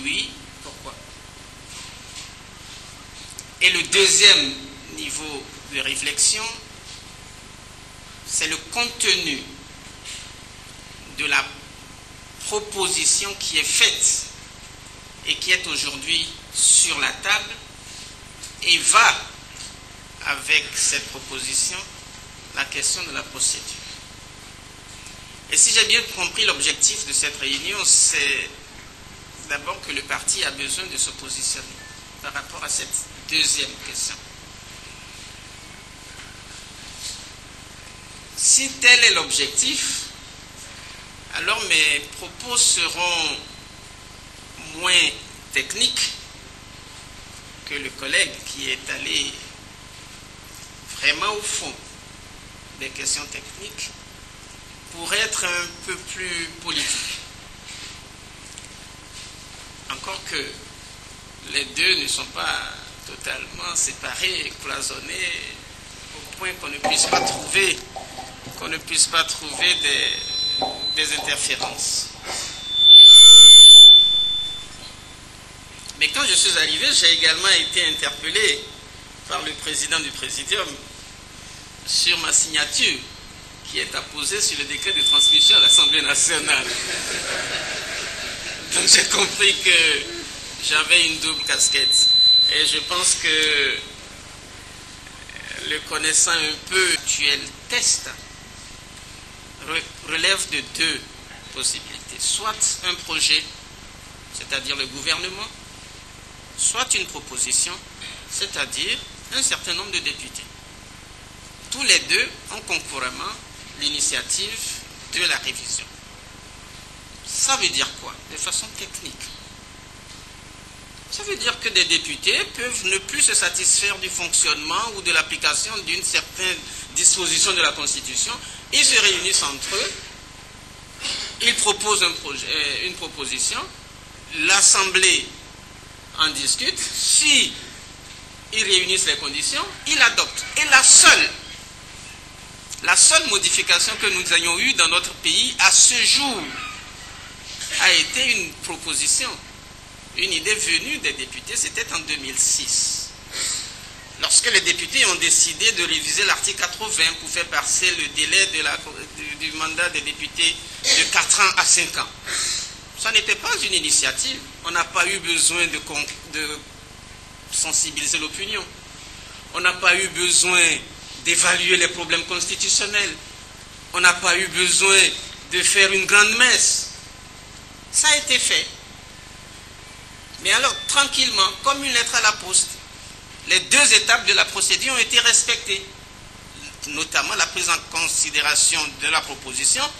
Oui, pourquoi? Et le deuxième niveau de réflexion, c'est le contenu de la proposition qui est faite et qui est aujourd'hui sur la table, et va avec cette proposition la question de la procédure. Et si j'ai bien compris l'objectif de cette réunion, c'est d'abord que le parti a besoin de se positionner par rapport à cette deuxième question. Si tel est l'objectif, alors mes propos seront moins techniques que le collègue qui est allé vraiment au fond des questions techniques, pour être un peu plus politique. Encore que les deux ne sont pas totalement séparés, cloisonnés, au point qu'on ne puisse pas trouver des interférences. Mais quand je suis arrivé, j'ai également été interpellé par le président du Présidium sur ma signature qui est apposée sur le décret de transmission à l'Assemblée nationale. Donc j'ai compris que j'avais une double casquette. Et je pense que, le connaissant un peu, l'actuel test relève de deux possibilités. Soit un projet, c'est-à-dire le gouvernement, soit une proposition, c'est-à-dire un certain nombre de députés. Tous les deux ont concurremment l'initiative de la révision. Ça veut dire quoi? De façon technique. Ça veut dire que des députés peuvent ne plus se satisfaire du fonctionnement ou de l'application d'une certaine disposition de la Constitution. Ils se réunissent entre eux, ils proposent une proposition, l'Assemblée en discute, si ils réunissent les conditions, ils l'adoptent. Et la seule modification que nous ayons eue dans notre pays à ce jour a été une proposition, une idée venue des députés, c'était en 2006. Lorsque les députés ont décidé de réviser l'article 80 pour faire passer le délai du mandat des députés de 4 ans à 5 ans. Ça n'était pas une initiative. On n'a pas eu besoin de sensibiliser l'opinion. On n'a pas eu besoin d'évaluer les problèmes constitutionnels. On n'a pas eu besoin de faire une grande messe. Ça a été fait. Mais alors, tranquillement, comme une lettre à la poste, les deux étapes de la procédure ont été respectées. Notamment la prise en considération de la proposition,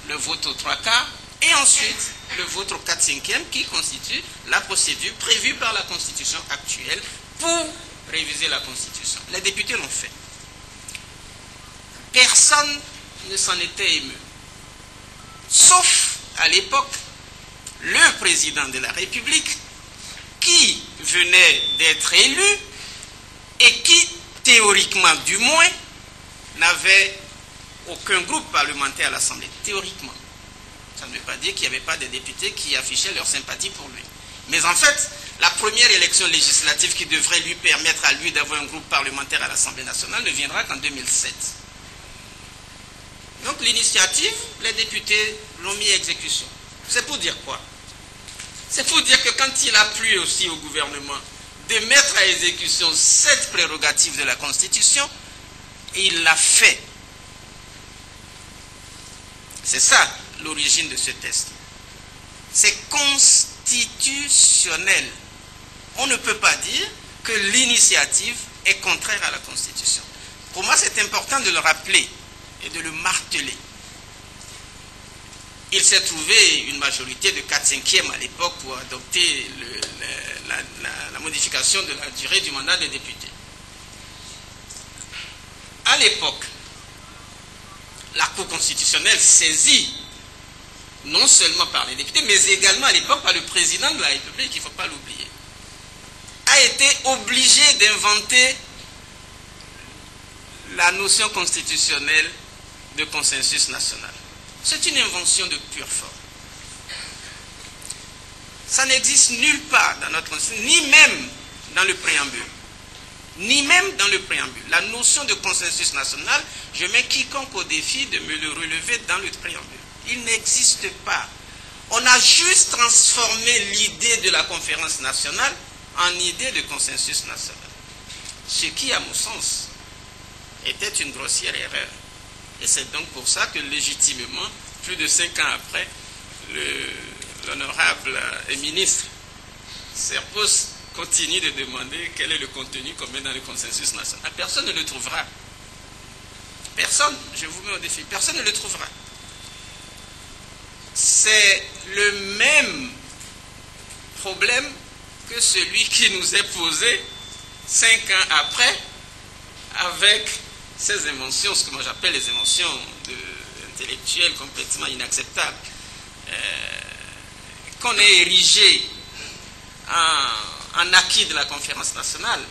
le vote aux 3/4, et ensuite le vote au 4/5 qui constitue la procédure prévue par la Constitution actuelle pour réviser la Constitution. Les députés l'ont fait. Personne ne s'en était ému. Sauf, à l'époque, le président de la République qui venait d'être élu et qui, théoriquement du moins, n'avait aucun groupe parlementaire à l'Assemblée. Théoriquement. Ça ne veut pas dire qu'il n'y avait pas de députés qui affichaient leur sympathie pour lui. Mais en fait, la première élection législative qui devrait lui permettre à lui d'avoir un groupe parlementaire à l'Assemblée nationale ne viendra qu'en 2007. Donc l'initiative, les députés l'ont mis à exécution. C'est pour dire quoi? C'est pour dire que quand il a plu aussi au gouvernement de mettre à exécution cette prérogative de la Constitution, il l'a fait. C'est ça l'origine de ce test. C'est constitutionnel. On ne peut pas dire que l'initiative est contraire à la Constitution. Pour moi, c'est important de le rappeler et de le marteler. Il s'est trouvé une majorité de 4/5 à l'époque pour adopter la modification de la durée du mandat des députés. À l'époque, la Cour constitutionnelle saisie non seulement par les députés, mais également à l'époque par le président de la République, il ne faut pas l'oublier, a été obligé d'inventer la notion constitutionnelle de consensus national. C'est une invention de pure forme. Ça n'existe nulle part dans notre constitution, ni même dans le préambule. Ni même dans le préambule. La notion de consensus national, je mets quiconque au défi de me le relever dans le préambule. Il n'existe pas. On a juste transformé l'idée de la conférence nationale en idée de consensus national. Ce qui, à mon sens, était une grossière erreur. Et c'est donc pour ça que, légitimement, plus de 5 ans après, l'honorable ministre Serpos continue de demander quel est le contenu qu'on met dans le consensus national. Personne ne le trouvera. Personne, je vous mets au défi, personne ne le trouvera. C'est le même problème que celui qui nous est posé 5 ans après avec ces inventions, ce que moi j'appelle les inventions intellectuelles complètement inacceptables, qu'on ait érigé en acquis de la conférence nationale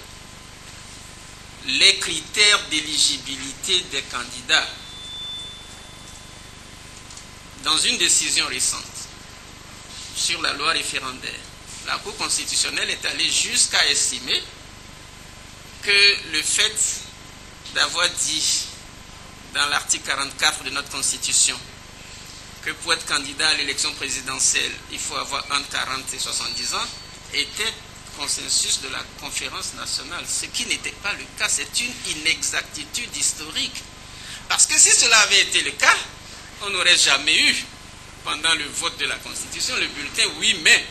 les critères d'éligibilité des candidats. Dans une décision récente sur la loi référendaire, la Cour constitutionnelle est allée jusqu'à estimer que le fait d'avoir dit dans l'article 44 de notre Constitution que pour être candidat à l'élection présidentielle, il faut avoir entre 40 et 70 ans, était consensus de la conférence nationale, ce qui n'était pas le cas. C'est une inexactitude historique. Parce que si cela avait été le cas, on n'aurait jamais eu, pendant le vote de la Constitution, le bulletin « oui, mais ».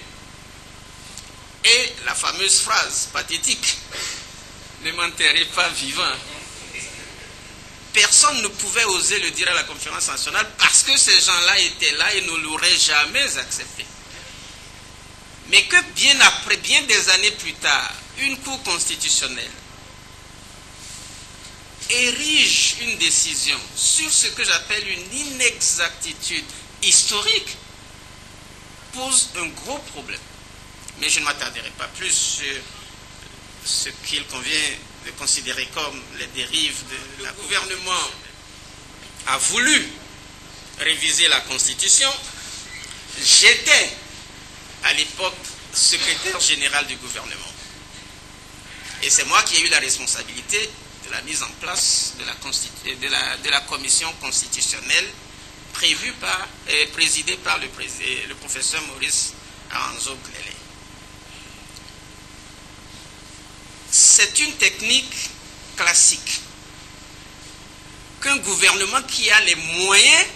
Et la fameuse phrase pathétique « ne m'enterrez pas vivant ». Personne ne pouvait oser le dire à la conférence nationale parce que ces gens-là étaient là et ne l'auraient jamais accepté. Mais que bien après, bien des années plus tard, une Cour constitutionnelle érige une décision sur ce que j'appelle une inexactitude historique pose un gros problème. Mais je ne m'attarderai pas plus sur ce qu'il convient de considérer comme les dérives de la gouvernement a voulu réviser la Constitution. J'étais à l'époque secrétaire général du gouvernement. Et c'est moi qui ai eu la responsabilité de la mise en place de la commission constitutionnelle présidée par le professeur Maurice Aranzo Glélé. C'est une technique classique qu'un gouvernement qui a les moyens,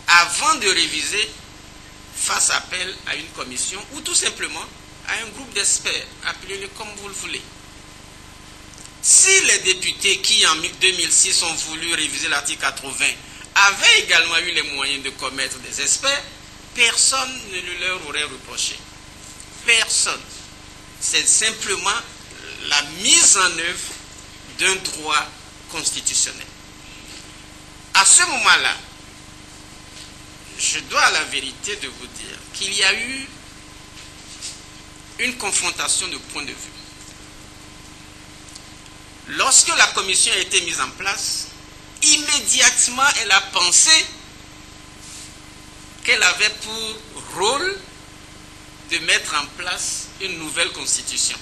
avant de réviser, fasse appel à une commission ou tout simplement à un groupe d'experts, appelez-le comme vous le voulez. Si les députés qui en 2006 ont voulu réviser l'article 80 avaient également eu les moyens de commettre des experts, personne ne le leur aurait reproché. Personne. C'est simplement la mise en œuvre d'un droit constitutionnel. À ce moment-là, je dois à la vérité de vous dire qu'il y a eu une confrontation de points de vue. Lorsque la commission a été mise en place, immédiatement elle a pensé qu'elle avait pour rôle de mettre en place une nouvelle constitution.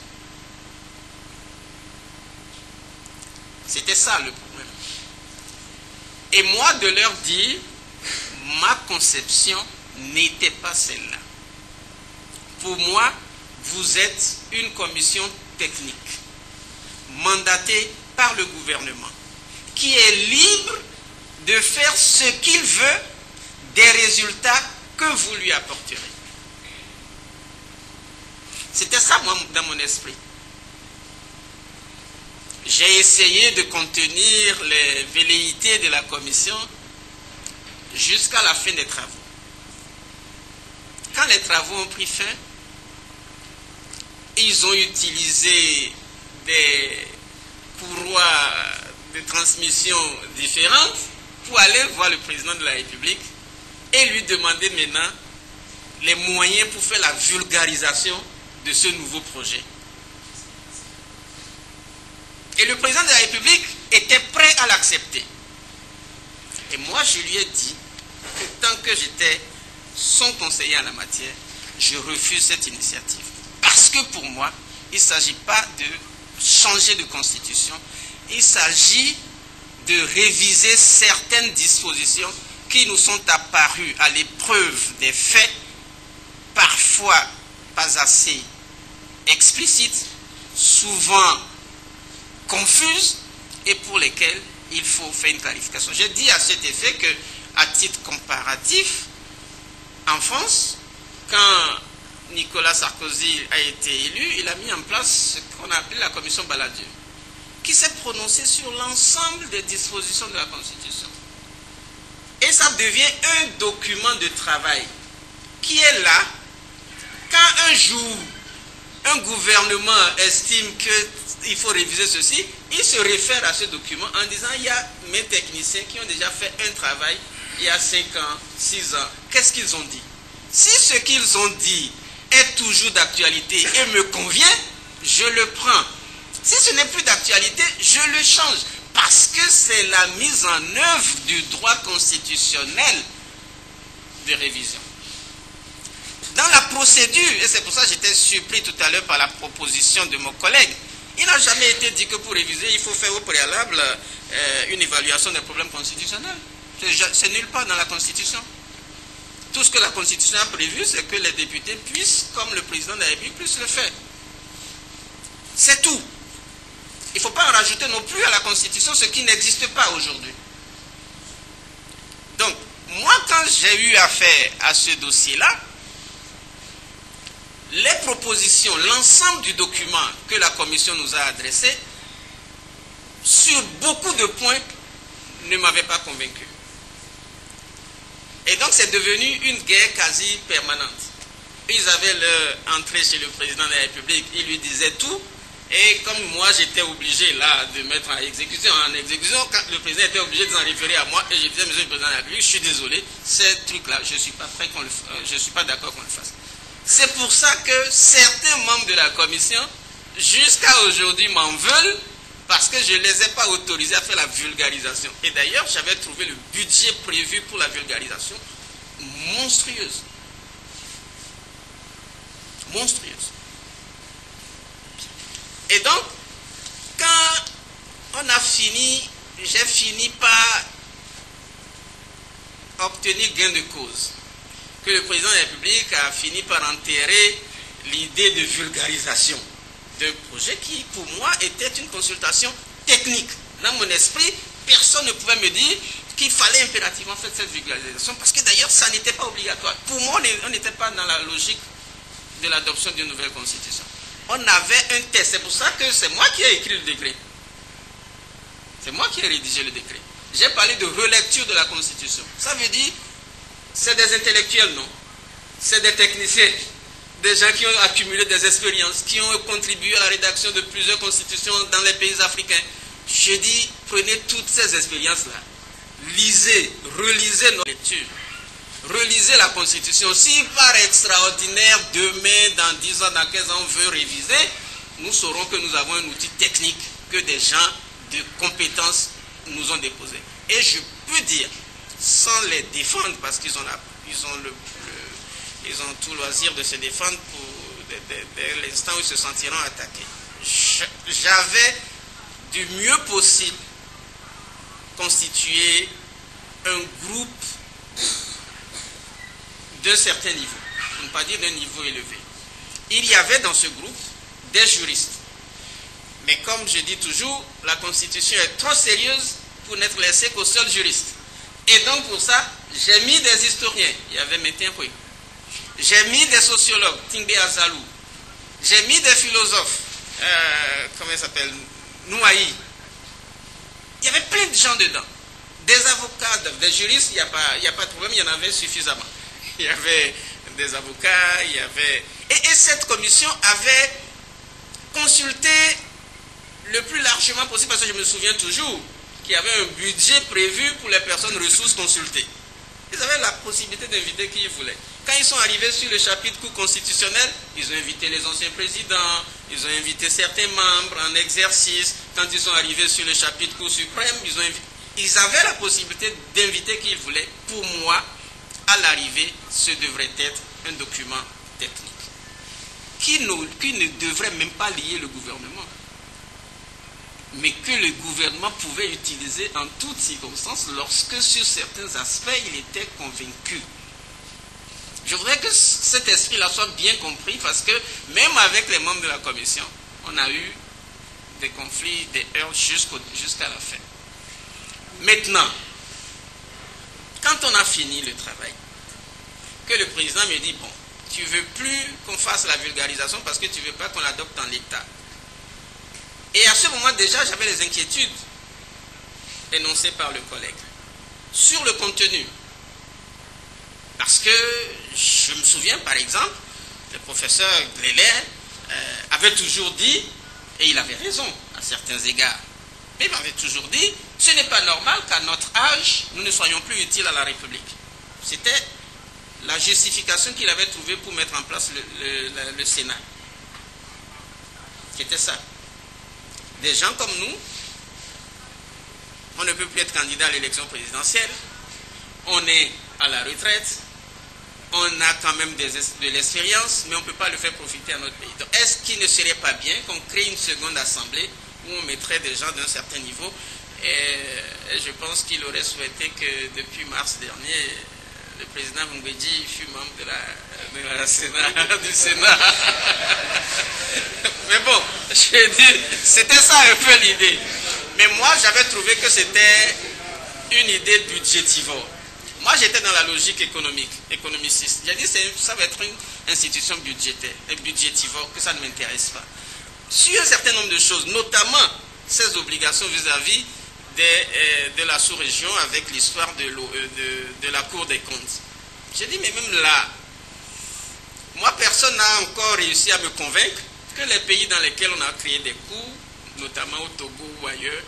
C'était ça le problème. Et moi de leur dire, ma conception n'était pas celle-là. Pour moi, vous êtes une commission technique, mandatée par le gouvernement, qui est libre de faire ce qu'il veut des résultats que vous lui apporterez. C'était ça, moi, dans mon esprit. J'ai essayé de contenir les velléités de la commission jusqu'à la fin des travaux. Quand les travaux ont pris fin, ils ont utilisé des courroies de transmission différentes pour aller voir le président de la République et lui demander maintenant les moyens pour faire la vulgarisation de ce nouveau projet. Et le président de la République était prêt à l'accepter. Et moi, je lui ai dit que tant que j'étais son conseiller en la matière, je refuse cette initiative. Parce que pour moi, il ne s'agit pas de changer de constitution, il s'agit de réviser certaines dispositions qui nous sont apparues à l'épreuve des faits, parfois pas assez explicites, souvent confuses, et pour lesquelles il faut faire une clarification. J'ai dit à cet effet que, à titre comparatif, en France, quand Nicolas Sarkozy a été élu, il a mis en place ce qu'on a appelé la commission Balladur, qui s'est prononcée sur l'ensemble des dispositions de la Constitution. Et ça devient un document de travail qui est là quand un jour un gouvernement estime qu'il faut réviser ceci, il se réfère à ce document en disant il y a mes techniciens qui ont déjà fait un travail il y a 5 ans, 6 ans. Qu'est-ce qu'ils ont dit? Si ce qu'ils ont dit est toujours d'actualité et me convient, je le prends. Si ce n'est plus d'actualité, je le change. Parce que c'est la mise en œuvre du droit constitutionnel de révision. Dans la procédure, et c'est pour ça que j'étais surpris tout à l'heure par la proposition de mon collègue, il n'a jamais été dit que pour réviser, il faut faire au préalable une évaluation des problèmes constitutionnels. C'est nulle part dans la Constitution. Tout ce que la Constitution a prévu, c'est que les députés puissent, comme le président de la République, puissent le faire. C'est tout. Il ne faut pas en rajouter non plus à la Constitution ce qui n'existe pas aujourd'hui. Donc, moi, quand j'ai eu affaire à ce dossier-là, les propositions, l'ensemble du document que la Commission nous a adressé, sur beaucoup de points, ne m'avait pas convaincu. Et donc, c'est devenu une guerre quasi permanente. Ils avaient leur entrée chez le président de la République, ils lui disaient tout. Et comme moi, j'étais obligé là de mettre en exécution, quand le président était obligé de s'en référer à moi, et je disais, monsieur le président de la République, je suis désolé, ces trucs-là, je ne suis pas prêt je suis pas d'accord qu'on le fasse. C'est pour ça que certains membres de la commission, jusqu'à aujourd'hui, m'en veulent, parce que je ne les ai pas autorisés à faire la vulgarisation. Et d'ailleurs, j'avais trouvé le budget prévu pour la vulgarisation monstrueuse. Monstrueuse. Et donc, quand on a fini, j'ai fini par obtenir gain de cause, que le président de la République a fini par enterrer l'idée de vulgarisation d'un projet qui, pour moi, était une consultation technique. Dans mon esprit, personne ne pouvait me dire qu'il fallait impérativement faire cette vulgarisation, parce que d'ailleurs, ça n'était pas obligatoire. Pour moi, on n'était pas dans la logique de l'adoption d'une nouvelle constitution. On avait un test. C'est pour ça que c'est moi qui ai écrit le décret. C'est moi qui ai rédigé le décret. J'ai parlé de relecture de la Constitution. Ça veut dire, c'est des intellectuels, non? C'est des techniciens, des gens qui ont accumulé des expériences, qui ont contribué à la rédaction de plusieurs constitutions dans les pays africains. Je dis, prenez toutes ces expériences-là, lisez, relisez nos lectures. Relisez la Constitution. Si par extraordinaire, demain, dans 10 ans, dans 15 ans, on veut réviser, nous saurons que nous avons un outil technique que des gens de compétences nous ont déposé. Et je peux dire, sans les défendre, parce qu'ils ont tout loisir de se défendre dès l'instant où ils se sentiront attaqués. J'avais du mieux possible constitué un groupe d'un certain niveau, pour ne pas dire d'un niveau élevé. Il y avait dans ce groupe des juristes. Mais comme je dis toujours, la Constitution est trop sérieuse pour n'être laissée qu'aux seuls juristes. Et donc pour ça, j'ai mis des historiens. Il y avait Métimpoué. J'ai mis des sociologues, Tingbe Azalou. J'ai mis des philosophes, comment il s'appelle, Nouaï. Il y avait plein de gens dedans. Des avocats, des juristes, il n'y a pas de problème, il y en avait suffisamment. Il y avait des avocats, il y avait... Et cette commission avait consulté le plus largement possible, parce que je me souviens toujours qu'il y avait un budget prévu pour les personnes ressources consultées. Ils avaient la possibilité d'inviter qui ils voulaient. Quand ils sont arrivés sur le chapitre cours constitutionnel, ils ont invité les anciens présidents, ils ont invité certains membres en exercice. Quand ils sont arrivés sur le chapitre cours suprême, ils avaient la possibilité d'inviter qui ils voulaient. Pour moi, à l'arrivée, ce devrait être un document technique qui ne devrait même pas lier le gouvernement, mais que le gouvernement pouvait utiliser en toutes circonstances lorsque sur certains aspects il était convaincu. Je voudrais que cet esprit-là soit bien compris parce que même avec les membres de la commission, on a eu des conflits, des heurts jusqu'à la fin. Maintenant, quand on a fini le travail, que le président me dit, bon, tu ne veux plus qu'on fasse la vulgarisation parce que tu ne veux pas qu'on l'adopte en l'état. Et à ce moment déjà, j'avais les inquiétudes énoncées par le collègue sur le contenu. Parce que je me souviens, par exemple, le professeur Gléler avait toujours dit, et il avait raison à certains égards, mais il m'avait toujours dit, ce n'est pas normal qu'à notre âge, nous ne soyons plus utiles à la République. C'était la justification qu'il avait trouvée pour mettre en place le Sénat. C'était ça. Des gens comme nous, on ne peut plus être candidat à l'élection présidentielle, on est à la retraite, on a quand même de l'expérience, mais on ne peut pas le faire profiter à notre pays. Donc, est-ce qu'il ne serait pas bien qu'on crée une seconde assemblée où on mettrait des gens d'un certain niveau? Et je pense qu'il aurait souhaité que depuis mars dernier, le président Mungweji fut membre du Sénat. Mais bon, je veux dire, c'était ça un peu l'idée. Mais moi, j'avais trouvé que c'était une idée budgétivore. Moi, j'étais dans la logique économiciste. J'ai dit, ça va être une institution budgétaire, et budgétivore, que ça ne m'intéresse pas. Sur un certain nombre de choses, notamment ces obligations vis-à-vis de la sous-région avec l'histoire de la Cour des comptes. J'ai dit, mais même là, moi, personne n'a encore réussi à me convaincre que les pays dans lesquels on a créé des cours, notamment au Togo ou ailleurs,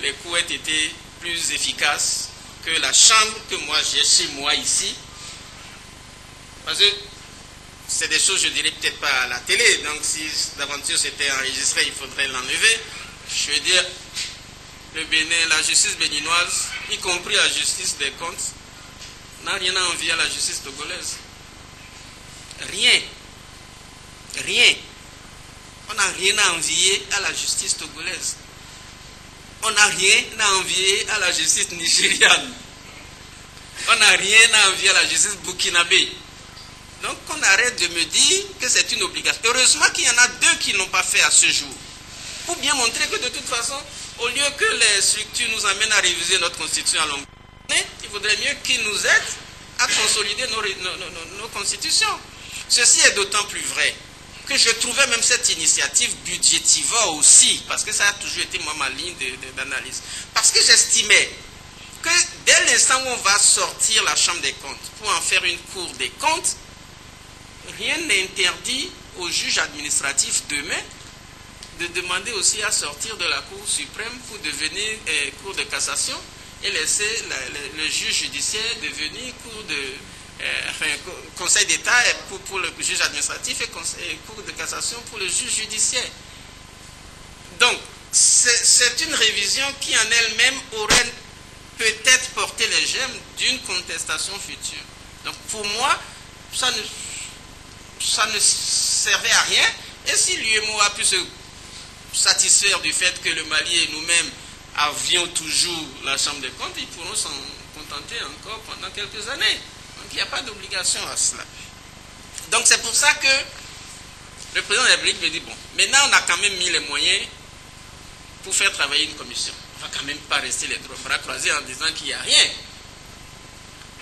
les cours aient été plus efficaces que la chambre que moi j'ai chez moi ici. Parce que c'est des choses, je dirais peut-être pas à la télé, donc si d'aventure c'était enregistré, il faudrait l'enlever. Je veux dire, le Bénin, la justice béninoise, y compris la justice des comptes, n'a rien à envier à la justice togolaise. Rien. Rien. On n'a rien à envier à la justice togolaise. On n'a rien à envier à la justice nigériane. On n'a rien à envier à la justice burkinabé. Donc on arrête de me dire que c'est une obligation. Heureusement qu'il y en a deux qui ne l'ont pas fait à ce jour. Pour bien montrer que de toute façon, au lieu que les structures nous amènent à réviser notre constitution à longue année, il vaudrait mieux qu'ils nous aident à consolider nos constitutions. Ceci est d'autant plus vrai que je trouvais même cette initiative budgétivore aussi, parce que ça a toujours été moi ma ligne d'analyse. Parce que j'estimais que dès l'instant où on va sortir la Chambre des comptes pour en faire une Cour des comptes, rien n'interdit aux juges administratifs demain de demander aussi à sortir de la Cour suprême pour devenir Cour de cassation et laisser le juge judiciaire devenir Conseil d'État pour le juge administratif et Cour de cassation pour le juge judiciaire. Donc, c'est une révision qui en elle-même aurait peut-être porté les germes d'une contestation future. Donc, pour moi, ça ne servait à rien. Et si l'UMO a pu se satisfaire du fait que le Mali et nous-mêmes avions toujours la Chambre des comptes, ils pourront s'en contenter encore pendant quelques années. Donc il n'y a pas d'obligation à cela. Donc c'est pour ça que le président de la République me dit, bon, maintenant on a quand même mis les moyens pour faire travailler une commission. On ne va quand même pas rester les bras croisés en disant qu'il n'y a rien.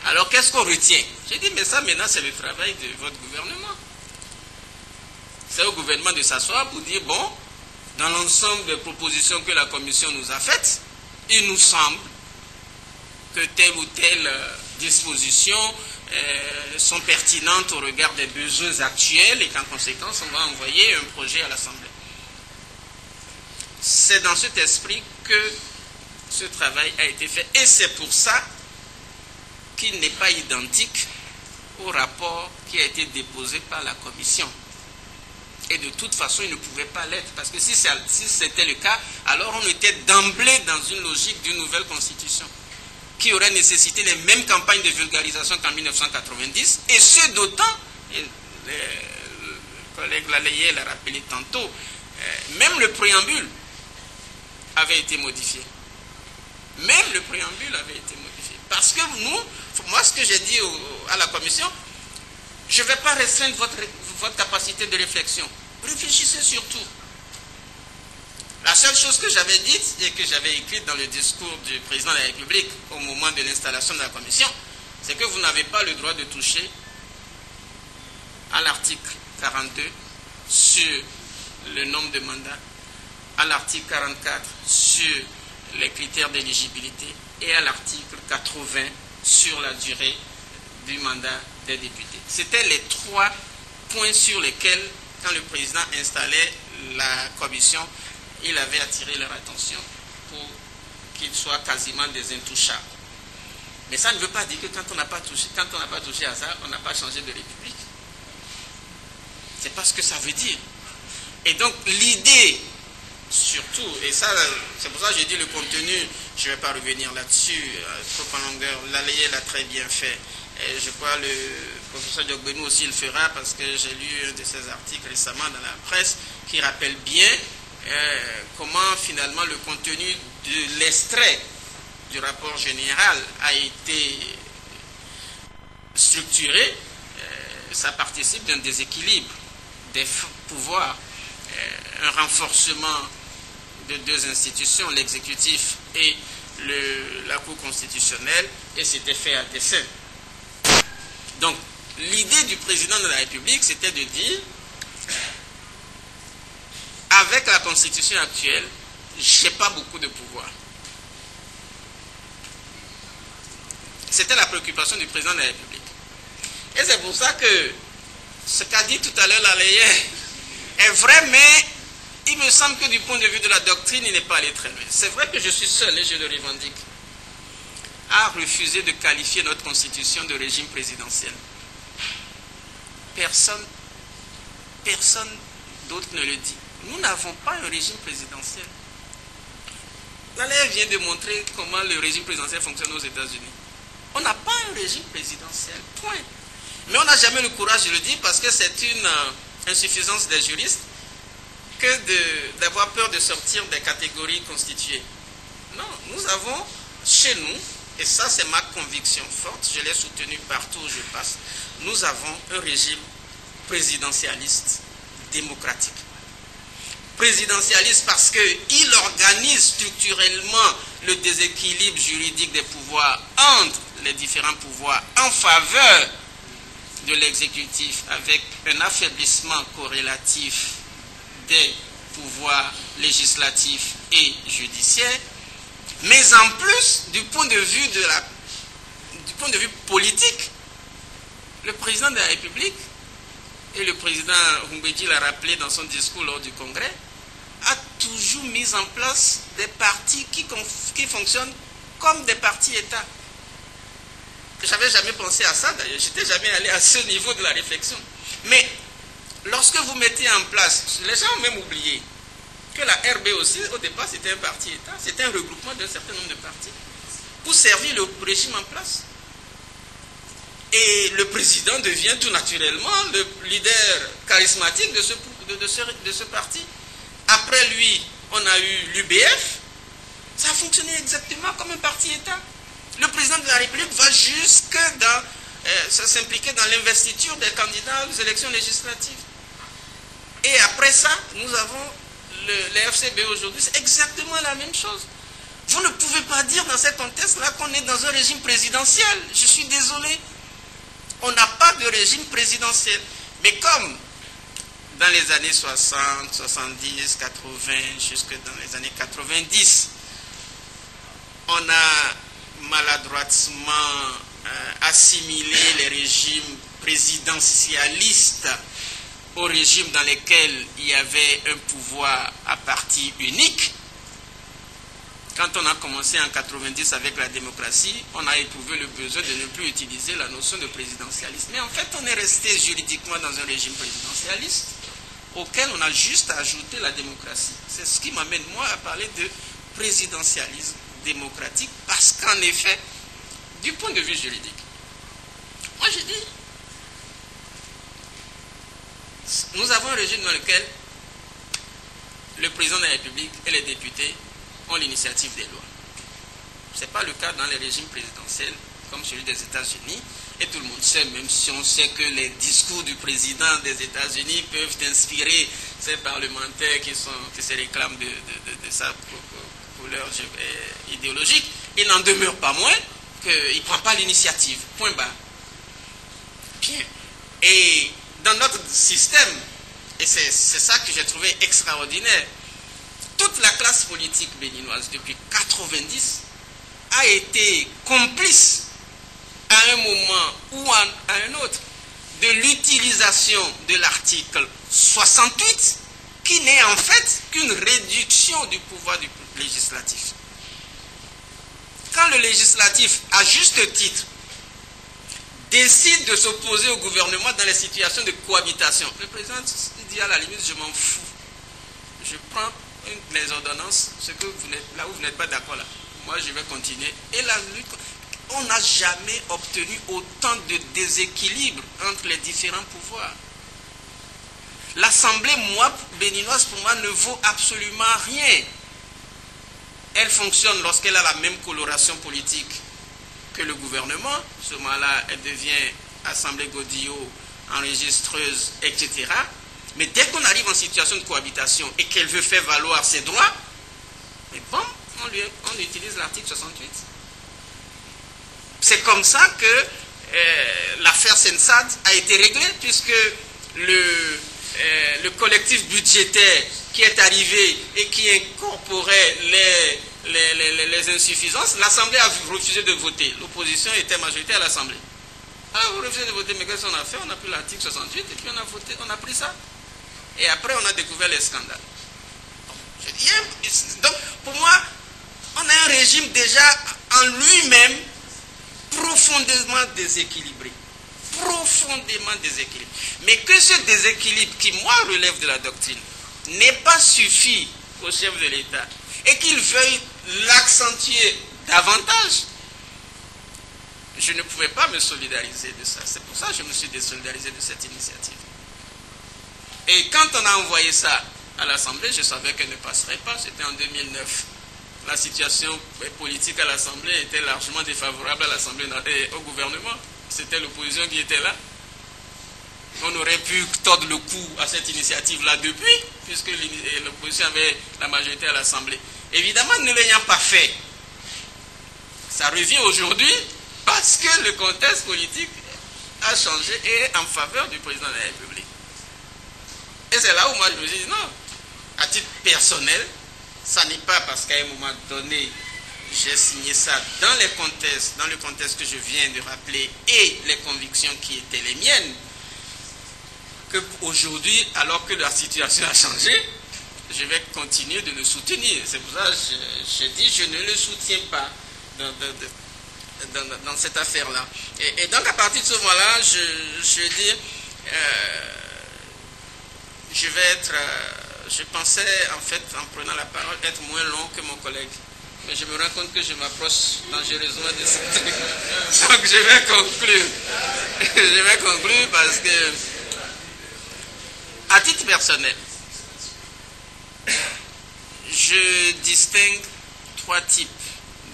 Alors qu'est-ce qu'on retient? J'ai dit, mais ça maintenant c'est le travail de votre gouvernement. C'est au gouvernement de s'asseoir pour dire, bon, dans l'ensemble des propositions que la commission nous a faites, il nous semble que telle ou telle disposition sont pertinentes au regard des besoins actuels et qu'en conséquence, on va envoyer un projet à l'Assemblée. C'est dans cet esprit que ce travail a été fait et c'est pour ça qu'il n'est pas identique au rapport qui a été déposé par la commission. Et de toute façon, il ne pouvait pas l'être. Parce que si c'était le cas, alors on était d'emblée dans une logique d'une nouvelle constitution qui aurait nécessité les mêmes campagnes de vulgarisation qu'en 1990. Et ce d'autant, et le collègue Laleye l'a rappelé tantôt, même le préambule avait été modifié. Même le préambule avait été modifié. Parce que nous, moi ce que j'ai dit à la commission, je ne vais pas restreindre votre capacité de réflexion. Réfléchissez surtout. La seule chose que j'avais dite et que j'avais écrite dans le discours du président de la République au moment de l'installation de la commission, c'est que vous n'avez pas le droit de toucher à l'article 42 sur le nombre de mandats, à l'article 44 sur les critères d'éligibilité et à l'article 80 sur la durée du mandat des députés. C'était les trois points sur lesquels, quand le président installait la commission, il avait attiré leur attention pour qu'ils soient quasiment des intouchables. Mais ça ne veut pas dire que quand on n'a pas touché à ça, on n'a pas changé de république. C'est pas ce que ça veut dire. Et donc l'idée, surtout, et ça, c'est pour ça que j'ai dit le contenu, je ne vais pas revenir là-dessus, trop en longueur, Laleye l'a très bien fait. Et je crois le professeur Diogbenou aussi le fera, parce que j'ai lu un de ses articles récemment dans la presse qui rappelle bien comment finalement le contenu de l'extrait du rapport général a été structuré. Ça participe d'un déséquilibre des pouvoirs, un renforcement de deux institutions, l'exécutif et la Cour constitutionnelle, et c'était fait à dessein. Donc, l'idée du président de la République, c'était de dire, avec la Constitution actuelle, je n'ai pas beaucoup de pouvoir. C'était la préoccupation du président de la République. Et c'est pour ça que ce qu'a dit tout à l'heure Laleye est vrai, mais il me semble que du point de vue de la doctrine, il n'est pas allé très loin. C'est vrai que je suis seul, et je le revendique, à refuser de qualifier notre Constitution de régime présidentiel. Personne d'autre ne le dit. Nous n'avons pas un régime présidentiel. Laleye vient de montrer comment le régime présidentiel fonctionne aux États-Unis. On n'a pas un régime présidentiel, point. Mais on n'a jamais le courage de le dire parce que c'est une insuffisance des juristes que d'avoir peur de sortir des catégories constituées. Non, nous avons chez nous, et ça c'est ma conviction forte, je l'ai soutenue partout où je passe, nous avons un régime présidentialiste démocratique. Présidentialiste parce qu'il organise structurellement le déséquilibre juridique des pouvoirs entre les différents pouvoirs en faveur de l'exécutif, avec un affaiblissement corrélatif des pouvoirs législatifs et judiciaires, mais en plus, du point de vue politique, le président de la République, et le président Humbedi l'a rappelé dans son discours lors du Congrès, a toujours mis en place des partis qui fonctionnent comme des partis États. Je n'avais jamais pensé à ça, d'ailleurs, je n'étais jamais allé à ce niveau de la réflexion. Mais lorsque vous mettez en place, les gens ont même oublié que la RB aussi, au départ, c'était un parti État, c'était un regroupement d'un certain nombre de partis pour servir le régime en place. Et le président devient tout naturellement le leader charismatique de ce parti. Après lui, on a eu l'UBF. Ça a fonctionné exactement comme un parti État. Le président de la République va jusque dans s'impliquer dans l'investiture des candidats aux élections législatives. Et après ça, nous avons les FCB aujourd'hui. C'est exactement la même chose. Vous ne pouvez pas dire dans ce contexte-là qu'on est dans un régime présidentiel. Je suis désolé. On n'a pas de régime présidentiel. Mais comme dans les années 60, 70, 80, jusque dans les années 90, on a maladroitement assimilé les régimes présidentialistes aux régimes dans lesquels il y avait un pouvoir à parti unique. Quand on a commencé en 90 avec la démocratie, on a éprouvé le besoin de ne plus utiliser la notion de présidentialisme. Mais en fait, on est resté juridiquement dans un régime présidentialiste auquel on a juste ajouté la démocratie. C'est ce qui m'amène, moi, à parler de présidentialisme démocratique, parce qu'en effet, du point de vue juridique, moi je dis, Nous avons un régime dans lequel le président de la République et les députés ont l'initiative des lois. Ce n'est pas le cas dans les régimes présidentiels comme celui des États-Unis. Et tout le monde sait, même si on sait que les discours du président des États-Unis peuvent inspirer ces parlementaires qui se réclament de sa couleur idéologique, il n'en demeure pas moins qu'il ne prend pas l'initiative. Point barre. Bien. Et dans notre système, et c'est ça que j'ai trouvé extraordinaire, toute la classe politique béninoise depuis 90 a été complice à un moment ou à un autre de l'utilisation de l'article 68 qui n'est en fait qu'une réduction du pouvoir du législatif. Quand le législatif, à juste titre, décide de s'opposer au gouvernement dans les situations de cohabitation, le président dit à la limite, je m'en fous. Je prends les ordonnances, là où vous n'êtes pas d'accord là. Moi, je vais continuer. Et la lutte, on n'a jamais obtenu autant de déséquilibre entre les différents pouvoirs. L'Assemblée béninoise, pour moi, ne vaut absolument rien. Elle fonctionne lorsqu'elle a la même coloration politique que le gouvernement. À ce moment-là, elle devient Assemblée Godillot, enregistreuse, etc. Mais dès qu'on arrive en situation de cohabitation et qu'elle veut faire valoir ses droits, mais bon, on utilise l'article 68. C'est comme ça que l'affaire Sensat a été réglée, puisque le collectif budgétaire qui est arrivé et qui incorporait les insuffisances, l'Assemblée a refusé de voter. L'opposition était majoritaire à l'Assemblée. Alors, vous refusez de voter, mais qu'est-ce qu'on a fait? On a pris l'article 68 et puis on a voté, on a pris ça. Et après, on a découvert les scandales. Donc, pour moi, on a un régime déjà en lui-même profondément déséquilibré. Profondément déséquilibré. Mais que ce déséquilibre, qui moi relève de la doctrine, n'ait pas suffi au chef de l'État et qu'il veuille l'accentuer davantage, je ne pouvais pas me solidariser de ça. C'est pour ça que je me suis désolidarisé de cette initiative. Et quand on a envoyé ça à l'Assemblée, je savais qu'elle ne passerait pas. C'était en 2009. La situation politique à l'Assemblée était largement défavorable à l'Assemblée et au gouvernement. C'était l'opposition qui était là. On aurait pu tordre le cou à cette initiative-là depuis, puisque l'opposition avait la majorité à l'Assemblée. Évidemment, ne l'ayant pas fait, ça revient aujourd'hui parce que le contexte politique a changé et est en faveur du président de la République. Et c'est là où moi je me suis dit non, à titre personnel, ça n'est pas parce qu'à un moment donné, j'ai signé ça dans le contexte que je viens de rappeler et les convictions qui étaient les miennes, qu'aujourd'hui, alors que la situation a changé, je vais continuer de le soutenir. C'est pour ça que je dis je ne le soutiens pas dans cette affaire-là. Et donc à partir de ce moment-là, je dis, je vais être... je pensais, en fait, en prenant la parole, être moins long que mon collègue. Mais je me rends compte que je m'approche dangereusement de ce truc. Donc je vais conclure. Je vais conclure parce que, à titre personnel, je distingue 3 types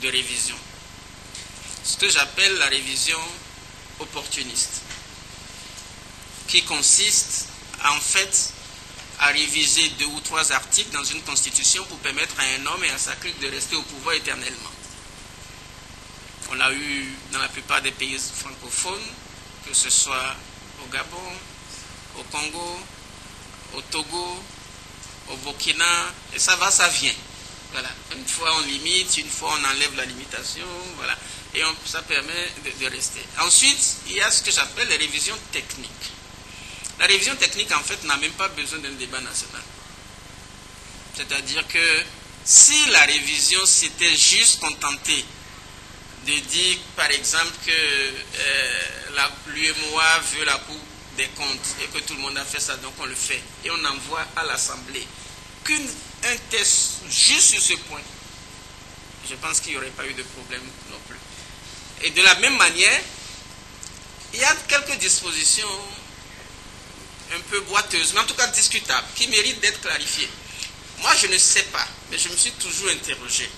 de révision. Ce que j'appelle la révision opportuniste, qui consiste, en fait, à réviser 2 ou 3 articles dans une constitution pour permettre à un homme et à sa clique de rester au pouvoir éternellement. On l'a eu dans la plupart des pays francophones, que ce soit au Gabon, au Congo, au Togo, au Burkina, et ça va, ça vient. Voilà. Une fois on limite, une fois on enlève la limitation, voilà, et ça permet de rester. Ensuite, il y a ce que j'appelle les révisions techniques. La révision technique, en fait, n'a même pas besoin d'un débat national. C'est-à-dire que si la révision s'était juste contentée de dire, par exemple, que l'UEMOA veut la Cour des comptes et que tout le monde a fait ça, donc on le fait, et on envoie à l'Assemblée un test juste sur ce point, je pense qu'il n'y aurait pas eu de problème non plus. Et de la même manière, il y a quelques dispositions un peu boiteuse, mais en tout cas discutable, qui mérite d'être clarifiée. Moi, je ne sais pas, mais je me suis toujours interrogé.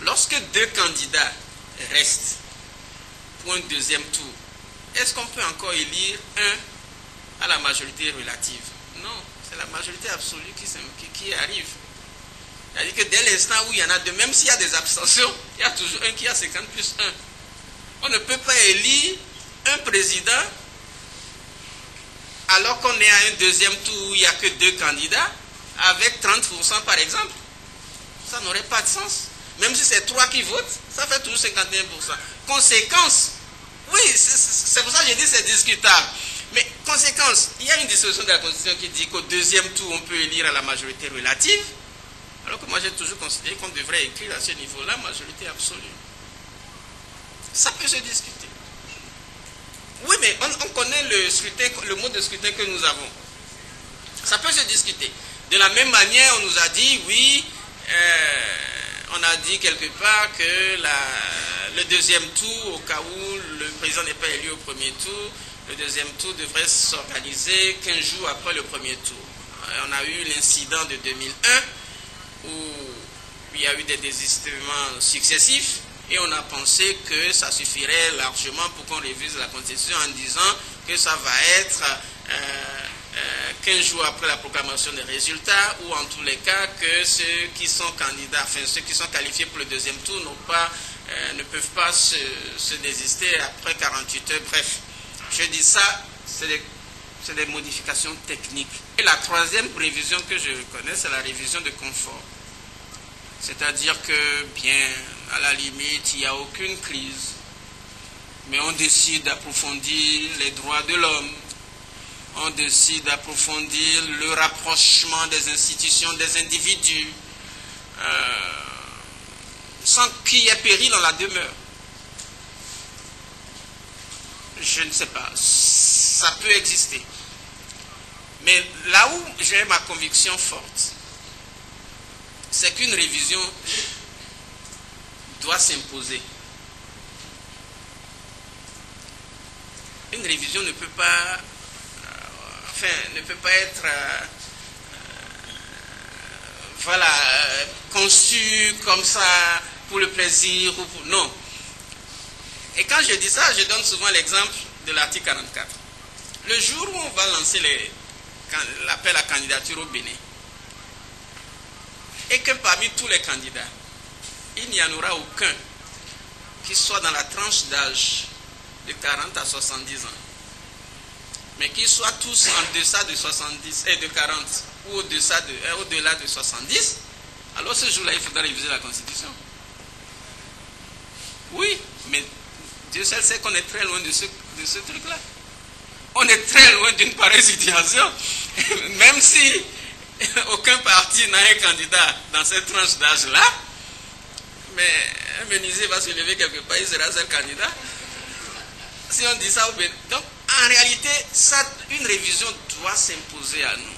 Lorsque deux candidats restent pour un deuxième tour, est-ce qu'on peut encore élire un à la majorité relative? Non, c'est la majorité absolue qui arrive. C'est-à-dire que dès l'instant où il y en a deux, même s'il y a des abstentions, il y a toujours un qui a 50 plus 1. On ne peut pas élire un président alors qu'on est à un deuxième tour où il n'y a que deux candidats avec 30% par exemple. Ça n'aurait pas de sens. Même si c'est 3 qui votent, ça fait toujours 51%. Conséquence, oui, c'est pour ça que j'ai dit c'est discutable. Mais conséquence, il y a une disposition de la Constitution qui dit qu'au deuxième tour, on peut élire à la majorité relative. Alors que moi j'ai toujours considéré qu'on devrait écrire à ce niveau-là majorité absolue. Ça peut se discuter. Oui, mais on connaît le scrutin, le mode de scrutin que nous avons. Ça peut se discuter. De la même manière, on nous a dit, oui, on a dit quelque part que le deuxième tour, au cas où le président n'est pas élu au premier tour, le deuxième tour devrait s'organiser 15 jours après le premier tour. On a eu l'incident de 2001 où il y a eu des désistements successifs et on a pensé que ça suffirait largement pour qu'on révise la Constitution en disant que ça va être 15 jours après la proclamation des résultats, ou en tous les cas que ceux qui sont candidats, enfin ceux qui sont qualifiés pour le deuxième tour ne peuvent pas se désister après 48 heures. Bref, je dis ça, c'est des modifications techniques. Et la troisième révision que je connais, c'est la révision de confort. C'est-à-dire que, bien, à la limite, il n'y a aucune crise, mais on décide d'approfondir les droits de l'homme, on décide d'approfondir le rapprochement des institutions, des individus, sans qu'il y ait péril en la demeure. Je ne sais pas, ça peut exister. Mais là où j'ai ma conviction forte, c'est qu'une révision doit s'imposer. Une révision ne peut pas, être conçue comme ça pour le plaisir ou pour... Non. Et quand je dis ça, je donne souvent l'exemple de l'article 44. Le jour où on va lancer l'appel à candidature au Bénin, et que parmi tous les candidats, il n'y en aura aucun qui soit dans la tranche d'âge de 40 à 70 ans, mais qui soient tous en deçà de 70 et de 40 ou au-delà de 70, alors ce jour-là, il faudra réviser la Constitution. Oui, mais Dieu seul sait qu'on est très loin de ce truc-là. On est très loin d'une pareille situation, même si aucun parti n'a un candidat dans cette tranche d'âge-là, mais un menuisier va se lever quelque part, il sera seul candidat. Si on dit ça au Bénin. Donc, en réalité, une révision doit s'imposer à nous.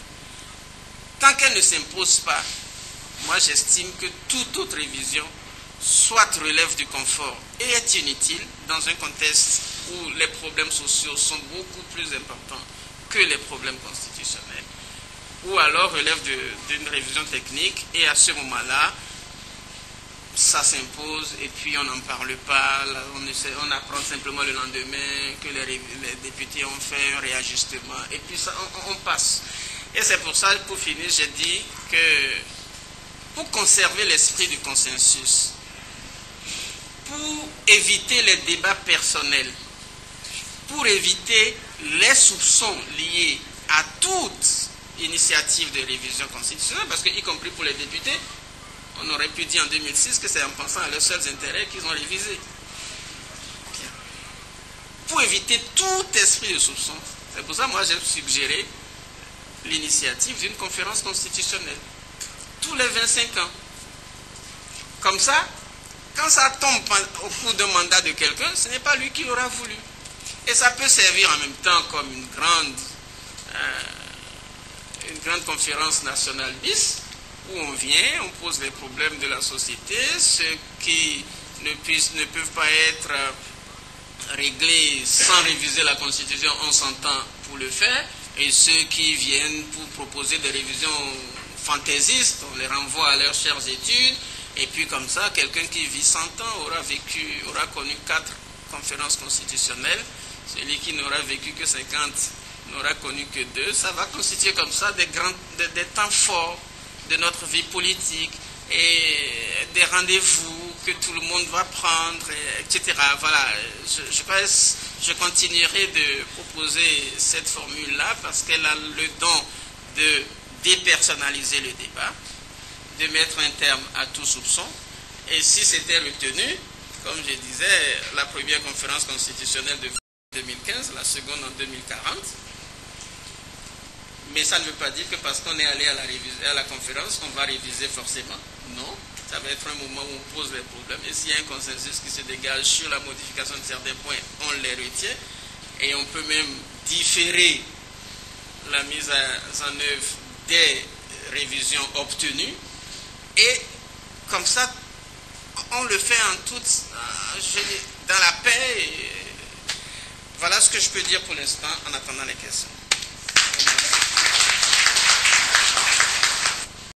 Tant qu'elle ne s'impose pas, moi j'estime que toute autre révision soit relève du confort et est inutile dans un contexte où les problèmes sociaux sont beaucoup plus importants que les problèmes constitutionnels, ou alors relève d'une révision technique, et à ce moment-là, ça s'impose et puis on n'en parle pas, on apprend simplement le lendemain que les députés ont fait un réajustement et puis ça, on passe. Et c'est pour ça, pour finir, j'ai dit que pour conserver l'esprit du consensus, pour éviter les débats personnels, pour éviter les soupçons liés à toute initiative de révision constitutionnelle, parce que y compris pour les députés, on aurait pu dire en 2006 que c'est en pensant à leurs seuls intérêts qu'ils ont révisé. Bien. Pour éviter tout esprit de soupçon, c'est pour ça que moi j'ai suggéré l'initiative d'une conférence constitutionnelle tous les 25 ans. Comme ça, quand ça tombe au cours d'un mandat de quelqu'un, ce n'est pas lui qui l'aura voulu. Et ça peut servir en même temps comme une grande conférence nationale bis, où on vient, on pose les problèmes de la société, ceux qui ne peuvent pas être réglés sans réviser la Constitution, on s'entend pour le faire, Et ceux qui viennent pour proposer des révisions fantaisistes, on les renvoie à leurs chères études. Et puis comme ça, quelqu'un qui vit 100 ans aura connu 4 conférences constitutionnelles. Celui qui n'aura vécu que 50 n'aura connu que 2. Ça va constituer comme ça des temps forts de notre vie politique et des rendez-vous que tout le monde va prendre, etc. Voilà, je continuerai de proposer cette formule-là parce qu'elle a le don de dépersonnaliser le débat, de mettre un terme à tout soupçon. Et si c'était retenu, comme je disais, la première conférence constitutionnelle de 2015, la seconde en 2040, mais ça ne veut pas dire que parce qu'on est allé à la conférence, on va réviser forcément. Non, ça va être un moment où on pose les problèmes. Et s'il y a un consensus qui se dégage sur la modification de certains points, on les retient. Et on peut même différer la mise en œuvre des révisions obtenues. Et comme ça, on le fait dans la paix. Et voilà ce que je peux dire pour l'instant en attendant les questions.